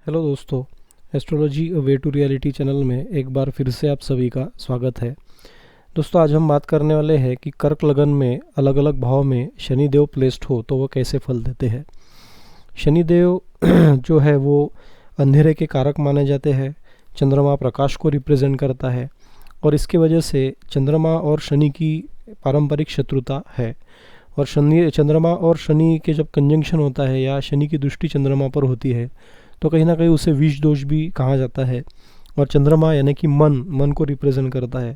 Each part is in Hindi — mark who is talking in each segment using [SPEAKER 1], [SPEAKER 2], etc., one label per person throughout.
[SPEAKER 1] हेलो दोस्तों, astrology way to reality channel में एक बार फिर से आप सभी का स्वागत है। दोस्तों, आज हम बात करने वाले हैं कि कर्क लगन में अलग अलग भाव में शनिदेव प्लेस्ड हो तो वो कैसे फल देते हैं। शनिदेव जो है वो अंधेरे के कारक माने जाते हैं। चंद्रमा प्रकाश को रिप्रेजेंट करता है और इसकी वजह से चंद्रमा और शनि की पारंपरिक शत्रुता है। और चंद्रमा और शनि के जब कंजंक्शन होता है या शनि की दृष्टि चंद्रमा पर होती है तो कहीं ना कहीं उसे विष दोष भी कहा जाता है। और चंद्रमा यानी कि मन को रिप्रेजेंट करता है,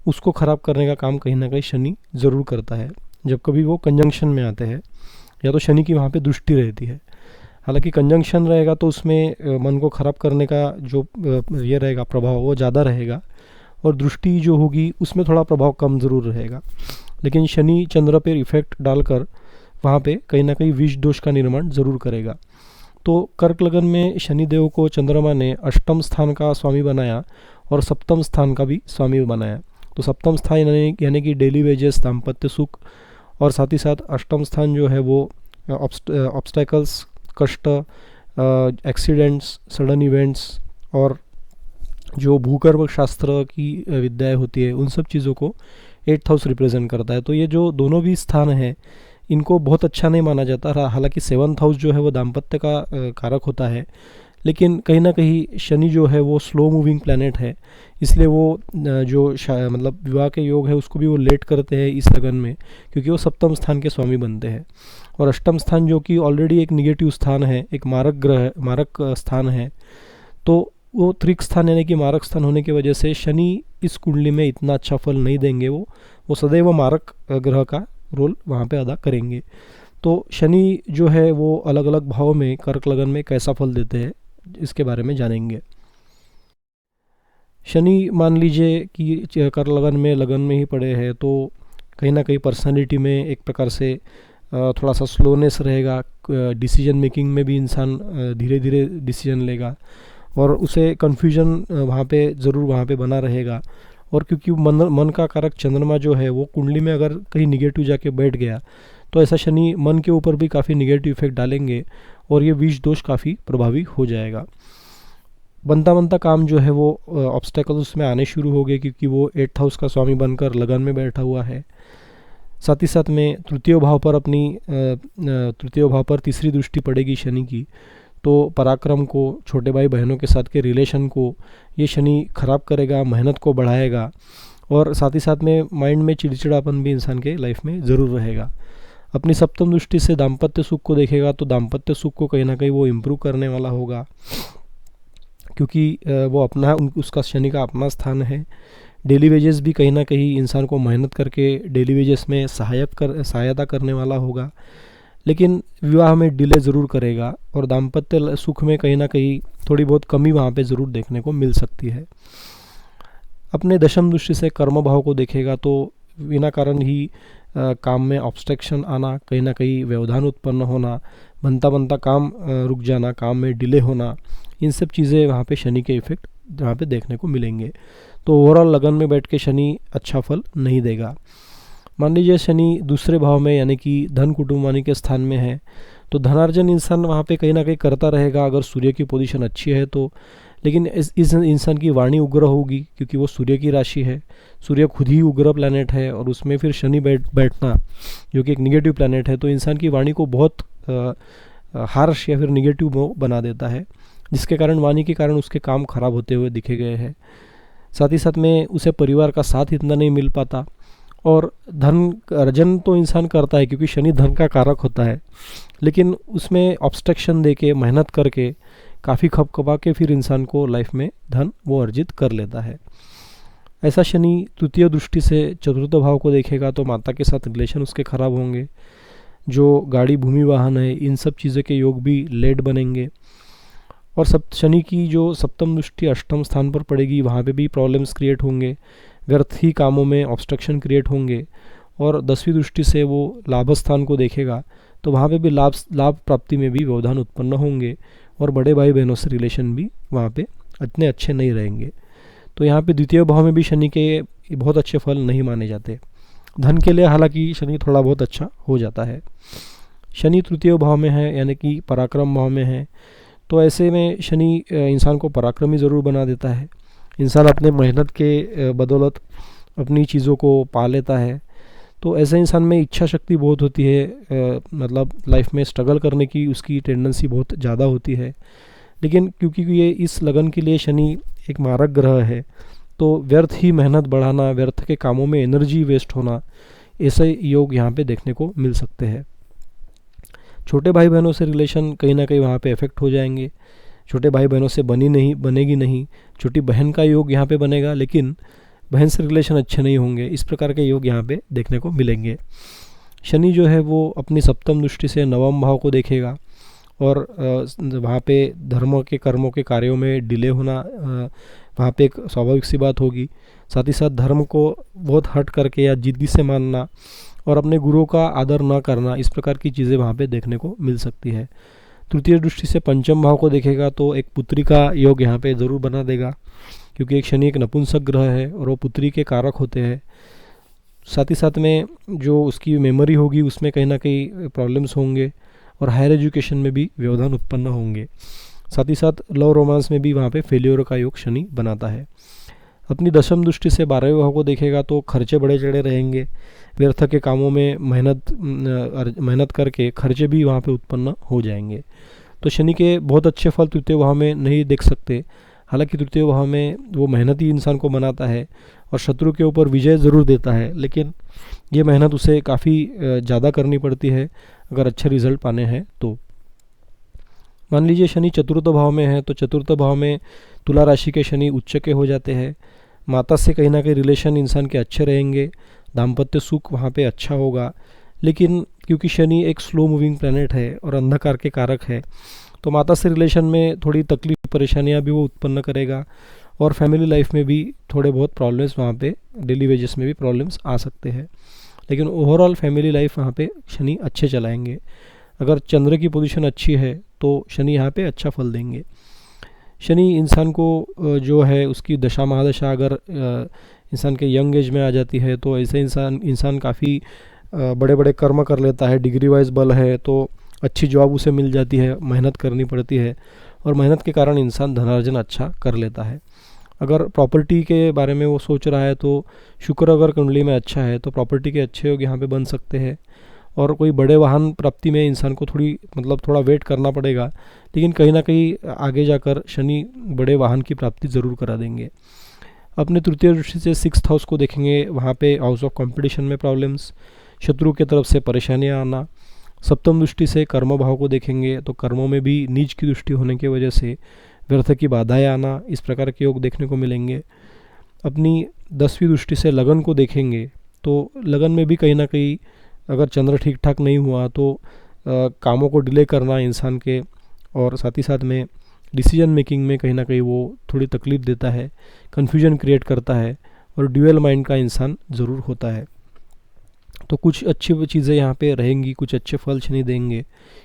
[SPEAKER 1] उसको ख़राब करने का काम कहीं ना कहीं शनि ज़रूर करता है जब कभी वो कंजंक्शन में आते हैं या तो शनि की वहाँ पे दृष्टि रहती है। हालांकि कंजंक्शन रहेगा तो उसमें मन को ख़राब करने का जो ये रहेगा प्रभाव वो ज़्यादा रहेगा और दृष्टि जो होगी उसमें थोड़ा प्रभाव कम ज़रूर रहेगा। लेकिन शनि चंद्र पर इफेक्ट डालकर वहाँ पे कहीं ना कहीं विष दोष का निर्माण ज़रूर करेगा। तो कर्क लगन में शनिदेव को चंद्रमा ने अष्टम स्थान का स्वामी बनाया और सप्तम स्थान का भी स्वामी बनाया। तो सप्तम स्थान यानी कि डेली वेजेस, दाम्पत्य सुख, और साथ ही साथ अष्टम स्थान जो है वो ऑब्स्टैकल्स, कष्ट, एक्सीडेंट्स, सडन इवेंट्स और जो भूगर्भ शास्त्र की विद्याएं होती है उन सब चीज़ों को 8th हाउस रिप्रेजेंट करता है। तो ये जो दोनों भी स्थान हैं इनको बहुत अच्छा नहीं माना जाता। हालांकि 7th हाउस जो है वो दाम्पत्य का कारक होता है, लेकिन कहीं ना कहीं शनि जो है वो स्लो मूविंग प्लैनेट है, इसलिए वो जो मतलब विवाह के योग है उसको भी वो लेट करते हैं इस लगन में, क्योंकि वो सप्तम स्थान के स्वामी बनते हैं। और अष्टम स्थान जो कि ऑलरेडी एक निगेटिव स्थान है, एक मारक स्थान है, तो वो त्रिक स्थान यानी कि मारक स्थान होने की वजह से शनि इस कुंडली में इतना अच्छा फल नहीं देंगे। वो सदैव मारक ग्रह का रोल वहाँ पे अदा करेंगे। तो शनि जो है वो अलग अलग भाव में कर्क लगन में कैसा फल देते हैं इसके बारे में जानेंगे। शनि मान लीजिए कि कर्क लगन में ही पड़े हैं तो कहीं ना कहीं पर्सनालिटी में एक प्रकार से थोड़ा सा स्लोनेस रहेगा। डिसीजन मेकिंग में भी इंसान धीरे धीरे डिसीजन लेगा और उसे कन्फ्यूजन वहाँ पे बना रहेगा। और क्योंकि मन का कारक चंद्रमा जो है वो कुंडली में अगर कहीं निगेटिव जाके बैठ गया तो ऐसा शनि मन के ऊपर भी काफ़ी निगेटिव इफेक्ट डालेंगे और ये विष दोष काफ़ी प्रभावी हो जाएगा। बनता काम जो है वो ऑब्स्टेकल्स उसमें आने शुरू हो गए, क्योंकि वो 8th हाउस का स्वामी बनकर लगन में बैठा हुआ है। साथ ही साथ में तृतीय भाव पर तीसरी दृष्टि पड़ेगी शनि की, तो पराक्रम को, छोटे भाई बहनों के साथ के रिलेशन को ये शनि खराब करेगा, मेहनत को बढ़ाएगा और साथ ही साथ में माइंड में चिड़चिड़ापन भी इंसान के लाइफ में ज़रूर रहेगा। अपनी सप्तम दृष्टि से दाम्पत्य सुख को देखेगा तो दाम्पत्य सुख को कहीं ना कहीं वो इम्प्रूव करने वाला होगा, क्योंकि वो उसका शनि का अपना स्थान है। डेली वेजेस भी कहीं ना कहीं इंसान को मेहनत करके डेली वेजेस में सहायता करने वाला होगा, लेकिन विवाह में डिले ज़रूर करेगा और दाम्पत्य सुख में कहीं ना कहीं थोड़ी बहुत कमी वहाँ पे ज़रूर देखने को मिल सकती है। अपने दशम दृष्टि से कर्म भाव को देखेगा तो बिना कारण ही काम में ऑब्स्ट्रक्शन आना, कहीं ना कहीं व्यवधान उत्पन्न होना, बनता काम रुक जाना, काम में डिले होना, इन सब चीज़ें वहाँ पे शनि के इफ़ेक्ट वहाँ पे देखने को मिलेंगे। तो ओवरऑल लगन में बैठ के शनि अच्छा फल नहीं देगा। मान लीजिए शनि दूसरे भाव में यानी कि धन कुटुंबानी के स्थान में है तो धनार्जन इंसान वहाँ पे कहीं ना कहीं करता रहेगा अगर सूर्य की पोजीशन अच्छी है तो। लेकिन इस इंसान की वाणी उग्र होगी, क्योंकि वो सूर्य की राशि है, सूर्य खुद ही उग्र प्लैनेट है और उसमें फिर शनि बैठना जो कि एक निगेटिव प्लैनेट है, तो इंसान की वाणी को बहुत हार्श या फिर निगेटिव बना देता है, जिसके कारण वाणी के कारण उसके काम खराब होते हुए दिखे गए हैं। साथ ही साथ में उसे परिवार का साथ इतना नहीं मिल पाता और धन अर्जन तो इंसान करता है क्योंकि शनि धन का कारक होता है, लेकिन उसमें ऑब्स्ट्रक्शन देके मेहनत करके काफ़ी खपखपा के फिर इंसान को लाइफ में धन वो अर्जित कर लेता है। ऐसा शनि तृतीय दृष्टि से चतुर्थ भाव को देखेगा तो माता के साथ रिलेशन उसके खराब होंगे, जो गाड़ी भूमि वाहन है इन सब चीज़ों के योग भी लेट बनेंगे। और शनि की जो सप्तम दृष्टि अष्टम स्थान पर पड़ेगी वहाँ पे भी प्रॉब्लम्स क्रिएट होंगे, व्यर्थ ही कामों में ऑब्स्ट्रक्शन क्रिएट होंगे। और 10वीं दृष्टि से वो लाभ स्थान को देखेगा तो वहाँ पे भी लाभ प्राप्ति में भी व्यवधान उत्पन्न होंगे और बड़े भाई बहनों से रिलेशन भी वहाँ पे इतने अच्छे नहीं रहेंगे। तो यहाँ पे द्वितीय भाव में भी शनि के बहुत अच्छे फल नहीं माने जाते। धन के लिए हालांकि शनि थोड़ा बहुत अच्छा हो जाता है। शनि तृतीय भाव में है यानी कि पराक्रम भाव में है, तो ऐसे में शनि इंसान को पराक्रमी ज़रूर बना देता है। इंसान अपने मेहनत के बदौलत अपनी चीज़ों को पा लेता है। तो ऐसे इंसान में इच्छा शक्ति बहुत होती है, मतलब लाइफ में स्ट्रगल करने की उसकी टेंडेंसी बहुत ज़्यादा होती है। लेकिन क्योंकि ये इस लगन के लिए शनि एक मारक ग्रह है, तो व्यर्थ ही मेहनत बढ़ाना, व्यर्थ के कामों में एनर्जी वेस्ट होना, ऐसे योग यहाँ पे देखने को मिल सकते हैं। छोटे भाई बहनों से रिलेशन कहीं ना कहीं वहाँ पे इफेक्ट हो जाएंगे। छोटे भाई बहनों से बनेगी नहीं। छोटी बहन का योग यहाँ पे बनेगा, लेकिन बहन से रिलेशन अच्छे नहीं होंगे। इस प्रकार के योग यहाँ पे देखने को मिलेंगे। शनि जो है वो अपनी सप्तम दृष्टि से नवम भाव को देखेगा, और वहाँ पे धर्म के कर्मों के कार्यों में डिले होना वहाँ पे एक स्वाभाविक सी बात होगी। साथ ही साथ धर्म को बहुत हट करके या जिद्दी से मानना और अपने गुरुओं का आदर न करना, इस प्रकार की चीज़ें वहाँ पे देखने को मिल सकती है। तृतीय दृष्टि से पंचम भाव को देखेगा तो एक पुत्री का योग यहाँ पे ज़रूर बना देगा, क्योंकि एक शनि एक नपुंसक ग्रह है और वो पुत्री के कारक होते हैं। साथ ही साथ में जो उसकी मेमोरी होगी उसमें कहीं ना कहीं प्रॉब्लम्स होंगे, और हायर एजुकेशन में भी व्यवधान उत्पन्न होंगे। साथ ही साथ लव रोमांस में भी वहाँ पे फेल्योर का योग शनि बनाता है। अपनी दशम दृष्टि से 12वें भाव को देखेगा तो खर्चे बड़े चढ़े रहेंगे। व्यर्थ के कामों में मेहनत करके खर्चे भी वहाँ पे उत्पन्न हो जाएंगे। तो शनि के बहुत अच्छे फल तृतीय भाव में नहीं देख सकते। हालांकि तृतीय भाव में वो मेहनती इंसान को बनाता है और शत्रु के ऊपर विजय ज़रूर देता है, लेकिन ये मेहनत उसे काफ़ी ज़्यादा करनी पड़ती है अगर अच्छे रिजल्ट पाने हैं तो। मान लीजिए शनि चतुर्थ भाव में है, तो चतुर्थ भाव में तुला राशि के शनि उच्च के हो जाते हैं। माता से कहीं ना कहीं रिलेशन इंसान के अच्छे रहेंगे, दाम्पत्य सुख वहाँ पे अच्छा होगा। लेकिन क्योंकि शनि एक स्लो मूविंग प्लैनेट है और अंधकार के कारक है, तो माता से रिलेशन में थोड़ी तकलीफ परेशानियाँ भी वो उत्पन्न करेगा, और फैमिली लाइफ में भी थोड़े बहुत प्रॉब्लम्स वहाँ पे डेली वेजेस में भी प्रॉब्लम्स आ सकते हैं। लेकिन ओवरऑल फैमिली लाइफ वहाँ पे शनि अच्छे चलाएंगे। अगर चंद्र की पोजीशन अच्छी है तो शनि यहाँ पे अच्छा फल देंगे। शनि इंसान को जो है उसकी दशा महादशा अगर इंसान के यंग एज में आ जाती है तो ऐसे इंसान काफ़ी बड़े बड़े कर्म कर लेता है। डिग्री वाइज बल है तो अच्छी जॉब उसे मिल जाती है, मेहनत करनी पड़ती है और मेहनत के कारण इंसान धनार्जन अच्छा कर लेता है। अगर प्रॉपर्टी के बारे में वो सोच रहा है तो शुक्र अगर कुंडली में अच्छा है तो प्रॉपर्टी के अच्छे योग यहाँ पे बन सकते हैं। और कोई बड़े वाहन प्राप्ति में इंसान को थोड़ा वेट करना पड़ेगा, लेकिन कहीं ना कहीं आगे जाकर शनि बड़े वाहन की प्राप्ति ज़रूर करा देंगे। अपने तृतीय दृष्टि से 6th हाउस को देखेंगे, वहाँ पे हाउस ऑफ कंपटीशन में प्रॉब्लम्स, शत्रु की तरफ से परेशानियाँ आना। सप्तम दृष्टि से कर्म भाव को देखेंगे तो कर्मों में भी नीच की दृष्टि होने की वजह से व्यर्थ की बाधाएं आना, इस प्रकार के योग देखने को मिलेंगे। अपनी 10वीं दृष्टि से लगन को देखेंगे तो लगन में भी कहीं ना कहीं अगर चंद्र ठीक ठाक नहीं हुआ तो कामों को डिले करना इंसान के, और साथ ही साथ में डिसीजन मेकिंग में कहीं ना कहीं वो थोड़ी तकलीफ देता है, कन्फ्यूजन क्रिएट करता है और ड्यूअल माइंड का इंसान ज़रूर होता है। तो कुछ अच्छी चीज़ें यहाँ पे रहेंगी, कुछ अच्छे फल शनि देंगे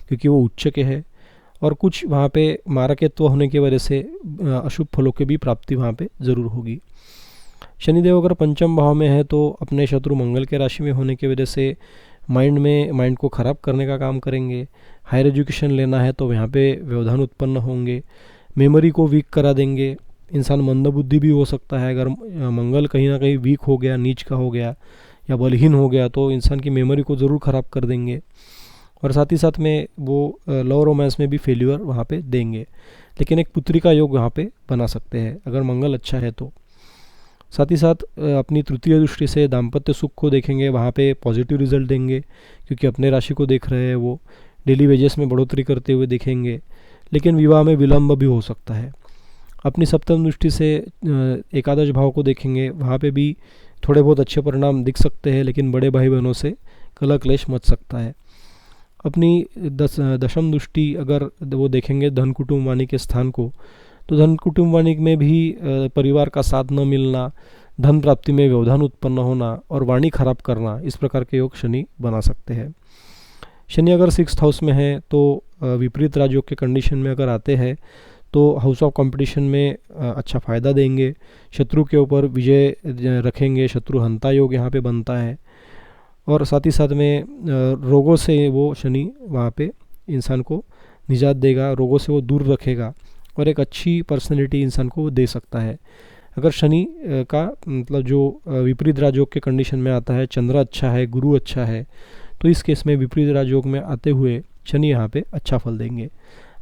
[SPEAKER 1] क्योंकि वो उच्च के है, और कुछ वहाँ पे मारकत्व होने की वजह से अशुभ फलों की भी प्राप्ति वहाँ पे ज़रूर होगी। शनिदेव अगर पंचम भाव में है तो अपने शत्रु मंगल के राशि में होने की वजह से माइंड को ख़राब करने का काम करेंगे। हायर एजुकेशन लेना है तो यहाँ पे व्यवधान उत्पन्न होंगे, मेमोरी को वीक करा देंगे। इंसान मंदबुद्धि भी हो सकता है अगर मंगल कहीं ना कहीं वीक हो गया, नीच का हो गया या बलहीन हो गया तो इंसान की मेमोरी को ज़रूर ख़राब कर देंगे। और साथ ही साथ में वो लव रोमांस में भी फेल्यूर वहाँ पे देंगे, लेकिन एक पुत्री का योग वहाँ पे बना सकते हैं अगर मंगल अच्छा है तो। साथ ही साथ अपनी तृतीय दृष्टि से दाम्पत्य सुख को देखेंगे, वहाँ पे पॉजिटिव रिजल्ट देंगे क्योंकि अपने राशि को देख रहे हैं, वो डेली वेजेस में बढ़ोतरी करते हुए दिखेंगे, लेकिन विवाह में विलम्ब भी हो सकता है। अपनी सप्तम दृष्टि से एकादश भाव को देखेंगे, वहाँ पे भी थोड़े बहुत अच्छे परिणाम दिख सकते हैं, लेकिन बड़े भाई बहनों से कलह क्लेश मच सकता है। अपनी दशम दृष्टि अगर वो देखेंगे धन कुटुंब वाणी के स्थान को, तो धन कुटुंब वाणी में भी परिवार का साथ न मिलना, धन प्राप्ति में व्यवधान उत्पन्न होना और वाणी खराब करना, इस प्रकार के योग शनि बना सकते हैं। शनि अगर 6th हाउस में है तो विपरीत राजयोग के कंडीशन में अगर आते हैं तो हाउस ऑफ कंपटीशन में अच्छा फ़ायदा देंगे, शत्रु के ऊपर विजय रखेंगे, शत्रु हंता योग यहाँ पे बनता है। और साथ ही साथ में रोगों से वो शनि वहाँ पे इंसान को निजात देगा, रोगों से वो दूर रखेगा और एक अच्छी पर्सनैलिटी इंसान को वो दे सकता है। अगर शनि का मतलब जो विपरीत राजयोग के कंडीशन में आता है, चंद्र अच्छा है, गुरु अच्छा है, तो इस केस में विपरीत राजयोग में आते हुए शनि यहाँ पे अच्छा फल देंगे।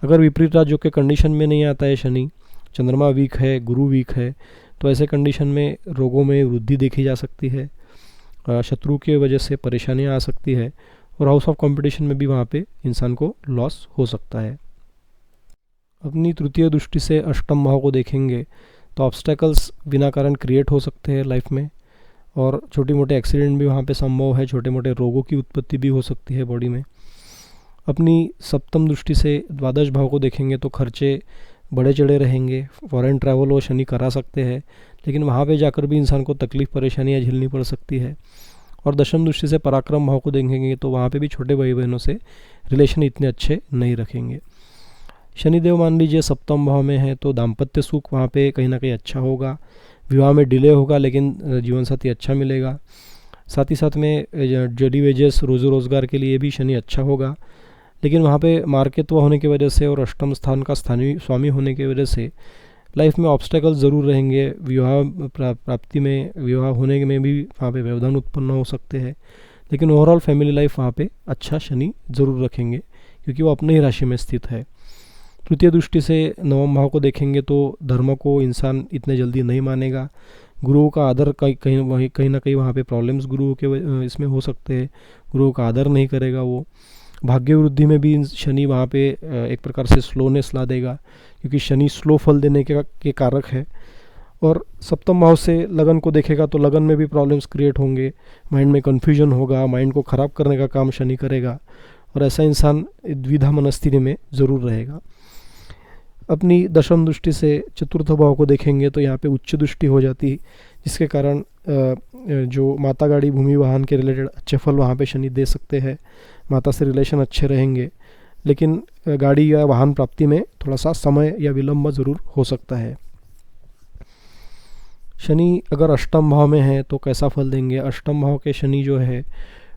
[SPEAKER 1] अगर विपरीत राजयोग के कंडीशन में नहीं आता है शनि, चंद्रमा वीक है, गुरु वीक है, तो ऐसे कंडीशन में रोगों में वृद्धि देखी जा सकती है, शत्रु के वजह से परेशानियाँ आ सकती है और हाउस ऑफ कंपटीशन में भी वहाँ पे इंसान को लॉस हो सकता है। अपनी तृतीय दृष्टि से अष्टम भाव को देखेंगे तो ऑब्स्टेकल्स बिना कारण क्रिएट हो सकते हैं लाइफ में और छोटे मोटे एक्सीडेंट भी वहाँ पे संभव है, छोटे मोटे रोगों की उत्पत्ति भी हो सकती है बॉडी में। अपनी सप्तम दृष्टि से द्वादश भाव को देखेंगे तो खर्चे बड़े चढ़े रहेंगे, फॉरेन ट्रैवल वो शनि करा सकते हैं, लेकिन वहाँ पे जाकर भी इंसान को तकलीफ़ परेशानियाँ झेलनी पड़ सकती है। और दशम दृष्टि से पराक्रम भाव को देखेंगे तो वहाँ पे भी छोटे भाई बहनों से रिलेशन इतने अच्छे नहीं रखेंगे। शनिदेव मान लीजिए सप्तम भाव में है तो दाम्पत्य सुख वहाँ पे कहीं ना कहीं अच्छा होगा, विवाह में डिले होगा लेकिन जीवन साथी अच्छा मिलेगा। साथ ही साथ में डेली वेजेस रोज़ी रोज़गार के लिए भी शनि अच्छा होगा, लेकिन वहाँ पे मार्केत्व होने की वजह से और अष्टम स्थान का स्थानीय स्वामी होने की वजह से लाइफ में ऑब्स्टेकल ज़रूर रहेंगे। विवाह प्राप्ति में, विवाह होने में भी वहाँ पे व्यवधान उत्पन्न हो सकते हैं, लेकिन ओवरऑल फैमिली लाइफ वहाँ पे अच्छा शनि ज़रूर रखेंगे क्योंकि वो अपने ही राशि में स्थित है। तृतीय दृष्टि से नवम भाव को देखेंगे तो धर्म को इंसान इतने जल्दी नहीं मानेगा, गुरुओं का आदर कहीं ना कहीं वहाँ पे प्रॉब्लम्स गुरुओं के इसमें हो सकते हैं, गुरुओं का आदर नहीं करेगा वो। भाग्य वृद्धि में भी शनि वहाँ पे एक प्रकार से स्लोनेस ला देगा क्योंकि शनि स्लो फल देने के कारक है। और सप्तम भाव से लगन को देखेगा तो लगन में भी प्रॉब्लम्स क्रिएट होंगे, माइंड में कन्फ्यूजन होगा, माइंड को ख़राब करने का काम शनि करेगा और ऐसा इंसान द्विधा मनस्थिति में ज़रूर रहेगा। अपनी दशम दृष्टि से चतुर्थ भाव को देखेंगे तो यहाँ पे उच्च दृष्टि हो जाती है, जिसके कारण जो माता गाड़ी भूमि वाहन के रिलेटेड अच्छे फल वहाँ पे शनि दे सकते हैं, माता से रिलेशन अच्छे रहेंगे, लेकिन गाड़ी या वाहन प्राप्ति में थोड़ा सा समय या विलंब ज़रूर हो सकता है। शनि अगर अष्टम भाव में है तो कैसा फल देंगे? अष्टम भाव के शनि जो है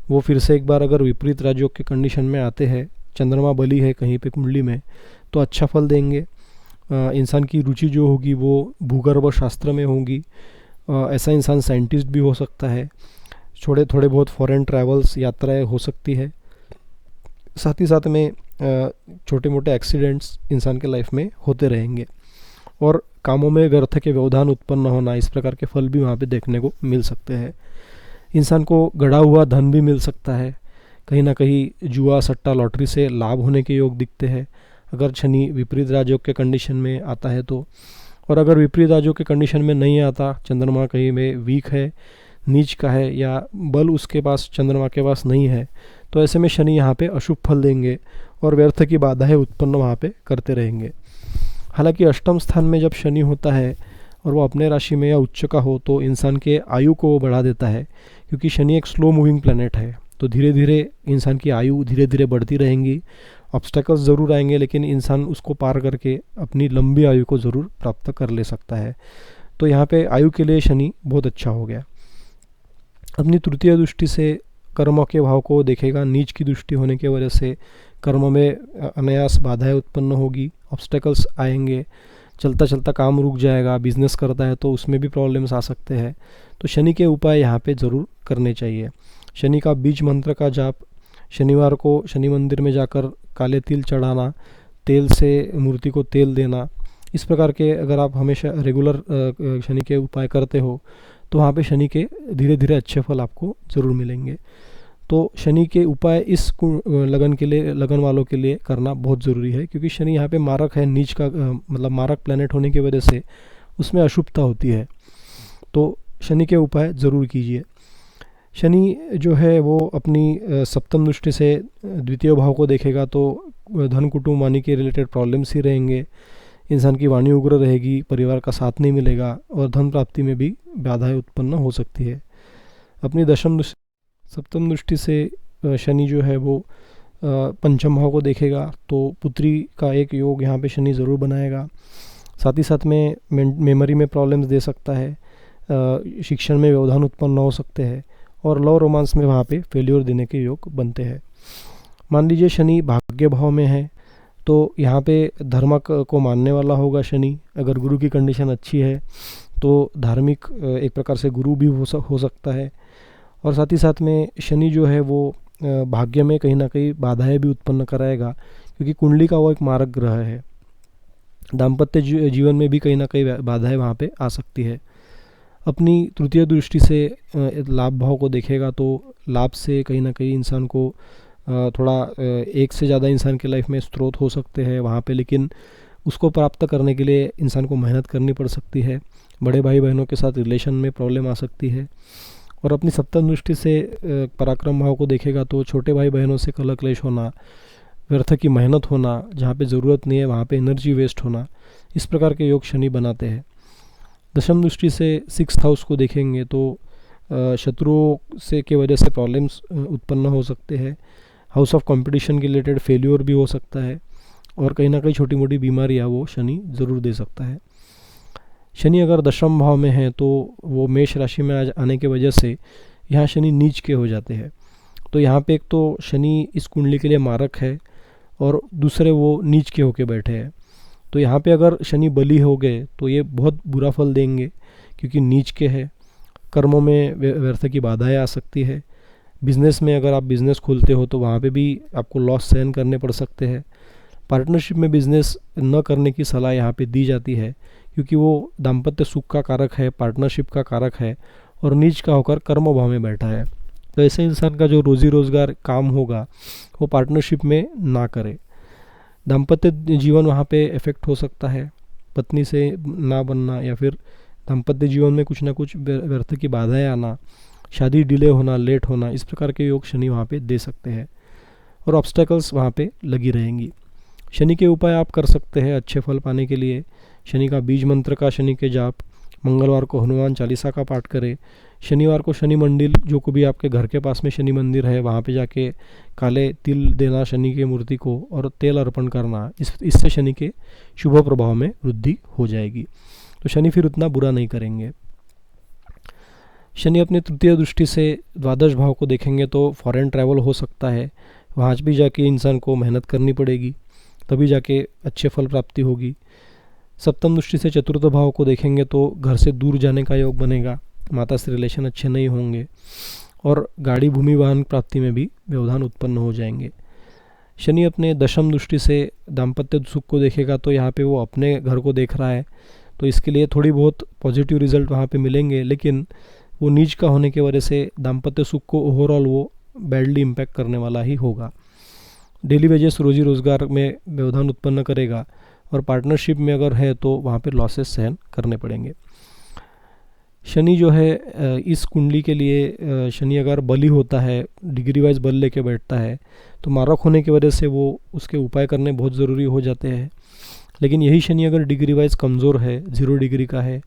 [SPEAKER 1] वो फिर से एक बार अगर विपरीत राजयोग के कंडीशन में आते हैं, चंद्रमा बली है कहीं पे कुंडली में, तो अच्छा फल देंगे। इंसान की रुचि जो होगी वो भूगर्भ शास्त्र में होगी, ऐसा इंसान साइंटिस्ट भी हो सकता है, थोड़े बहुत फॉरेन ट्रैवल्स यात्राएं हो सकती है, साथ ही साथ में छोटे मोटे एक्सीडेंट्स इंसान के लाइफ में होते रहेंगे और कामों में व्यर्थ के व्यवधान उत्पन्न होना, इस प्रकार के फल भी वहाँ पे देखने को मिल सकते हैं। इंसान को गड़ा हुआ धन भी मिल सकता है, कहीं ना कहीं जुआ सट्टा लॉटरी से लाभ होने के योग दिखते हैं अगर शनि विपरीत राजयोग के कंडीशन में आता है तो। और अगर विपरीत राजयोग के कंडीशन में नहीं आता, चंद्रमा कहीं में वीक है, नीच का है या बल उसके पास चंद्रमा के पास नहीं है, तो ऐसे में शनि यहाँ पे अशुभ फल देंगे और व्यर्थ की बाधाएं उत्पन्न वहाँ पे करते रहेंगे। हालांकि अष्टम स्थान में जब शनि होता है और वो अपने राशि में या उच्च का हो तो इंसान के आयु को बढ़ा देता है, क्योंकि शनि एक स्लो मूविंग प्लैनेट है, तो धीरे धीरे इंसान की आयु धीरे धीरे बढ़ती रहेंगी। ऑब्स्टेकल्स ज़रूर आएंगे लेकिन इंसान उसको पार करके अपनी लंबी आयु को ज़रूर प्राप्त कर ले सकता है। तो यहाँ पे आयु के लिए शनि बहुत अच्छा हो गया। अपनी तृतीय दृष्टि से कर्म के भाव को देखेगा, नीच की दृष्टि होने की वजह से कर्म में अनायास बाधाएं उत्पन्न होगी, ऑब्स्टेकल्स आएंगे, चलता चलता काम रुक जाएगा, बिजनेस करता है तो उसमें भी प्रॉब्लम्स आ सकते हैं। तो शनि के उपाय यहाँ पे ज़रूर करने चाहिए। शनि का बीज मंत्र का जाप, शनिवार को शनि मंदिर में जाकर काले तिल चढ़ाना, तेल से मूर्ति को तेल देना, इस प्रकार के अगर आप हमेशा रेगुलर शनि के उपाय करते हो तो वहाँ पे शनि के धीरे धीरे अच्छे फल आपको ज़रूर मिलेंगे। तो शनि के उपाय इस लगन के लिए, लगन वालों के लिए करना बहुत ज़रूरी है, क्योंकि शनि यहाँ पे मारक है, नीच का मतलब मारक प्लैनेट होने की वजह से उसमें अशुभता होती है। तो शनि के उपाय ज़रूर कीजिए। शनि जो है वो अपनी सप्तम दृष्टि से द्वितीय भाव को देखेगा तो धन कुटुंब वाणी के रिलेटेड प्रॉब्लम्स ही रहेंगे, इंसान की वाणी उग्र रहेगी, परिवार का साथ नहीं मिलेगा और धन प्राप्ति में भी बाधाएं उत्पन्न हो सकती है। अपनी सप्तम दृष्टि से शनि जो है वो पंचम भाव को देखेगा तो पुत्री का एक योग यहाँ पे शनि ज़रूर बनाएगा। साथ ही साथ में मेमोरी में प्रॉब्लम्स दे सकता है, शिक्षण में व्यवधान उत्पन्न हो सकते हैं और लव रोमांस में वहाँ पे फेल्योर देने के योग बनते हैं। मान लीजिए शनि भाग्य भाव में है तो यहाँ पे धर्म को मानने वाला होगा शनि। अगर गुरु की कंडीशन अच्छी है तो धार्मिक एक प्रकार से गुरु भी हो सकता है। और साथ ही साथ में शनि जो है वो भाग्य में कहीं ना कहीं बाधाएं भी उत्पन्न कराएगा, क्योंकि कुंडली का वो एक मारक ग्रह है। दाम्पत्य जीवन में भी कहीं ना कहीं बाधाएं वहाँ पे आ सकती है। अपनी तृतीय दृष्टि से लाभ भाव को देखेगा तो लाभ से कहीं ना कहीं इंसान को थोड़ा एक से ज़्यादा इंसान की लाइफ में स्रोत हो सकते हैं वहाँ पे, लेकिन उसको प्राप्त करने के लिए इंसान को मेहनत करनी पड़ सकती है। बड़े भाई बहनों के साथ रिलेशन में प्रॉब्लम आ सकती है। और अपनी सप्तम दृष्टि से पराक्रम भाव को देखेगा तो छोटे भाई बहनों से कलह क्लेश होना, व्यर्थ की मेहनत होना, जहाँ पे ज़रूरत नहीं है वहाँ पे एनर्जी वेस्ट होना, इस प्रकार के योग शनि बनाते हैं। दशम दृष्टि से 6th हाउस को देखेंगे तो शत्रुओं से की वजह से प्रॉब्लम्स उत्पन्न हो सकते हैं। हाउस ऑफ कंपटीशन के रिलेटेड फेल्योर भी हो सकता है, और कहीं ना कहीं छोटी मोटी बीमारियाँ वो शनि ज़रूर दे सकता है। शनि अगर दशम भाव में है तो वो मेष राशि में आने की वजह से यहाँ शनि नीच के हो जाते हैं। तो यहाँ पे एक तो शनि इस कुंडली के लिए मारक है और दूसरे वो नीच के होके बैठे हैं। तो यहाँ पे अगर शनि बली हो गए तो ये बहुत बुरा फल देंगे, क्योंकि नीच के है। कर्मों में व्यर्थ की बाधाएं आ सकती है। बिज़नेस में अगर आप बिज़नेस खोलते हो तो वहाँ पे भी आपको लॉस सहन करने पड़ सकते हैं। पार्टनरशिप में बिज़नेस न करने की सलाह यहाँ पे दी जाती है, क्योंकि वो दाम्पत्य सुख का कारक है, पार्टनरशिप का कारक है, और नीच का होकर कर्म भाव में बैठा है। तो ऐसे इंसान का जो रोज़ी रोज़गार काम होगा वो पार्टनरशिप में ना करे। दाम्पत्य जीवन वहाँ पे इफ़ेक्ट हो सकता है, पत्नी से ना बनना, या फिर दाम्पत्य जीवन में कुछ ना कुछ व्यर्थ की बाधाएं आना, शादी डिले होना, लेट होना, इस प्रकार के योग शनि वहाँ पे दे सकते हैं, और ऑब्स्टेकल्स वहाँ पे लगी रहेंगी। शनि के उपाय आप कर सकते हैं अच्छे फल पाने के लिए। शनि का बीज मंत्र का शनि के जाप, मंगलवार को हनुमान चालीसा का पाठ करें, शनिवार को शनि मंदिर, जो को भी आपके घर के पास में शनि मंदिर है वहाँ पे जाके काले तिल देना शनि की मूर्ति को, और तेल अर्पण करना, इससे शनि के शुभ प्रभाव में वृद्धि हो जाएगी। तो शनि फिर उतना बुरा नहीं करेंगे। शनि अपनी तृतीय दृष्टि से द्वादश भाव को देखेंगे तो फॉरेन ट्रैवल हो सकता है। वहाँ भी जाके इंसान को मेहनत करनी पड़ेगी, तभी जाके अच्छे फल प्राप्ति होगी। सप्तम दृष्टि से चतुर्थ भाव को देखेंगे तो घर से दूर जाने का योग बनेगा, माता से रिलेशन अच्छे नहीं होंगे, और गाड़ी भूमि वाहन प्राप्ति में भी व्यवधान उत्पन्न हो जाएंगे। शनि अपने दशम दृष्टि से दाम्पत्य सुख को देखेगा तो यहाँ पे वो अपने घर को देख रहा है, तो इसके लिए थोड़ी बहुत पॉजिटिव रिजल्ट वहाँ पे मिलेंगे, लेकिन वो नीच का होने की वजह से दाम्पत्य सुख को ओवरऑल वो बैडली इम्पैक्ट करने वाला ही होगा। डेली वेजेस रोजी रोज़गार में व्यवधान उत्पन्न करेगा, और पार्टनरशिप में अगर है तो वहाँ पे लॉसेस सहन करने पड़ेंगे। शनि जो है इस कुंडली के लिए शनि अगर बली होता है, डिग्री वाइज बल लेके बैठता है, तो मारक होने की वजह से वो उसके उपाय करने बहुत ज़रूरी हो जाते हैं। लेकिन यही शनि अगर डिग्री वाइज कमज़ोर है, 0 डिग्री का है,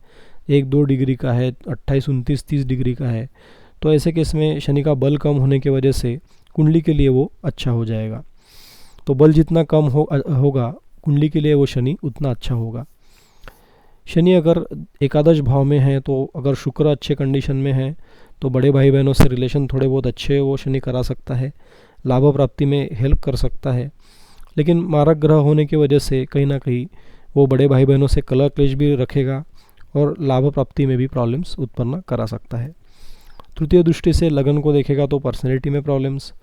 [SPEAKER 1] 1-2 डिग्री का है, 28, 29, 30 डिग्री का है, तो ऐसे केस में शनि का बल कम होने की वजह से कुंडली के लिए वो अच्छा हो जाएगा। तो बल जितना कम होगा कुंडली के लिए वो शनि उतना अच्छा होगा। शनि अगर एकादश भाव में है तो अगर शुक्र अच्छे कंडीशन में है तो बड़े भाई बहनों से रिलेशन थोड़े बहुत अच्छे वो शनि करा सकता है, लाभ प्राप्ति में हेल्प कर सकता है। लेकिन मारक ग्रह होने की वजह से कहीं ना कहीं वो बड़े भाई बहनों से कलह क्लेश भी रखेगा, और लाभ प्राप्ति में भी प्रॉब्लम्स उत्पन्न करा सकता है। तृतीय दृष्टि से लगन को देखेगा तो पर्सनैलिटी में प्रॉब्लम्स,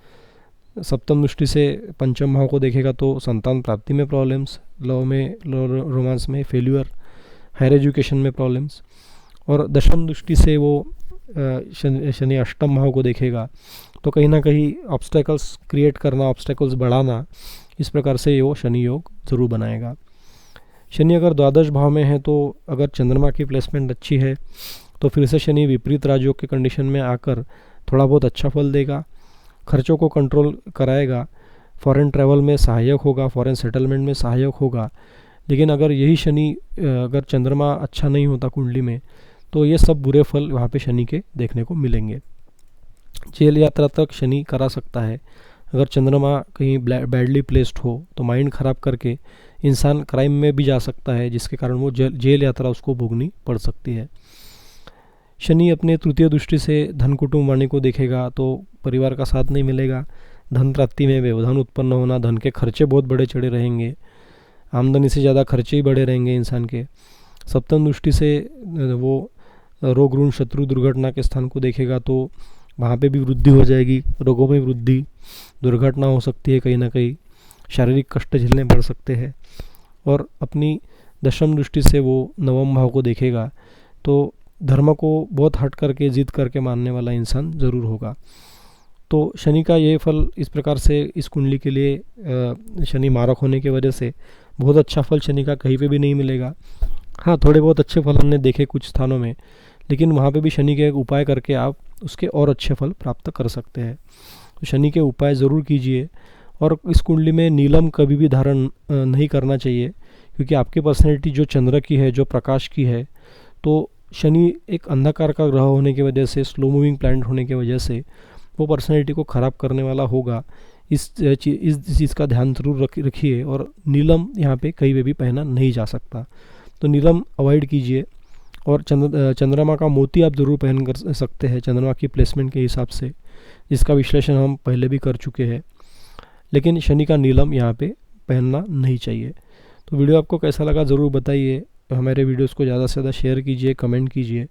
[SPEAKER 1] सप्तम दृष्टि से पंचम भाव को देखेगा तो संतान प्राप्ति में प्रॉब्लम्स, लव में, रोमांस में फेल्यूर, हायर एजुकेशन में प्रॉब्लम्स, और दशम दृष्टि से वो शनि अष्टम भाव को देखेगा तो कहीं ना कहीं ऑब्स्टेकल्स क्रिएट करना, ऑब्स्टेकल्स बढ़ाना, इस प्रकार से वो शनि योग ज़रूर बनाएगा। शनि अगर द्वादश भाव में है तो अगर चंद्रमा की प्लेसमेंट अच्छी है तो फिर से शनि विपरीत राजयोग के कंडीशन में आकर थोड़ा बहुत अच्छा फल देगा, खर्चों को कंट्रोल कराएगा, फॉरेन ट्रैवल में सहायक होगा, फॉरेन सेटलमेंट में सहायक होगा। लेकिन अगर यही शनि अगर चंद्रमा अच्छा नहीं होता कुंडली में तो ये सब बुरे फल वहाँ पे शनि के देखने को मिलेंगे। जेल यात्रा तक शनि करा सकता है। अगर चंद्रमा कहीं बैडली प्लेस्ड हो तो माइंड ख़राब करके इंसान क्राइम में भी जा सकता है, जिसके कारण वो जेल यात्रा उसको भोगनी पड़ सकती है। शनि अपने तृतीय दृष्टि से धन कुटुंब वाणी को देखेगा तो परिवार का साथ नहीं मिलेगा, धन प्राप्ति में व्यवधान उत्पन्न होना, धन के खर्चे बहुत बड़े चढ़े रहेंगे, आमदनी से ज़्यादा खर्चे ही बड़े रहेंगे इंसान के। सप्तम दृष्टि से वो रोग ऋण शत्रु दुर्घटना के स्थान को देखेगा तो वहाँ पे भी वृद्धि हो जाएगी, रोगों में वृद्धि, दुर्घटना हो सकती है, कहीं ना कहीं शारीरिक कष्ट झेलने पड़ सकते हैं। और अपनी दशम दृष्टि से वो नवम भाव को देखेगा तो धर्म को बहुत हट करके जिद करके मानने वाला इंसान ज़रूर होगा। तो शनि का ये फल इस प्रकार से इस कुंडली के लिए शनि मारक होने की वजह से बहुत अच्छा फल शनि का कहीं पे भी नहीं मिलेगा। हाँ, थोड़े बहुत अच्छे फल हमने देखे कुछ स्थानों में, लेकिन वहाँ पे भी शनि के एक उपाय करके आप उसके और अच्छे फल प्राप्त कर सकते हैं। तो शनि के उपाय ज़रूर कीजिए। और इस कुंडली में नीलम कभी भी धारण नहीं करना चाहिए, क्योंकि आपकी पर्सनैलिटी जो चंद्र की है, जो प्रकाश की है, तो शनि एक अंधकार का ग्रह होने की वजह से, स्लो मूविंग प्लैनेट होने की वजह से वो पर्सनैलिटी को ख़राब करने वाला होगा। इस चीज़ का ध्यान जरूर रखिए। और नीलम यहाँ पे कहीं पे भी पहना नहीं जा सकता, तो नीलम अवॉइड कीजिए। और चंद्रमा का मोती आप ज़रूर पहन कर सकते हैं चंद्रमा की प्लेसमेंट के हिसाब से, जिसका विश्लेषण हम पहले भी कर चुके हैं। लेकिन शनि का नीलम यहाँ पे पहनना नहीं चाहिए। तो वीडियो आपको कैसा लगा ज़रूर बताइए। हमारे वीडियोस को ज़्यादा से ज़्यादा शेयर कीजिए, कमेंट कीजिए,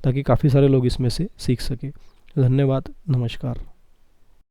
[SPEAKER 1] ताकि काफ़ी सारे लोग इसमें से सीख सकें। धन्यवाद, नमस्कार।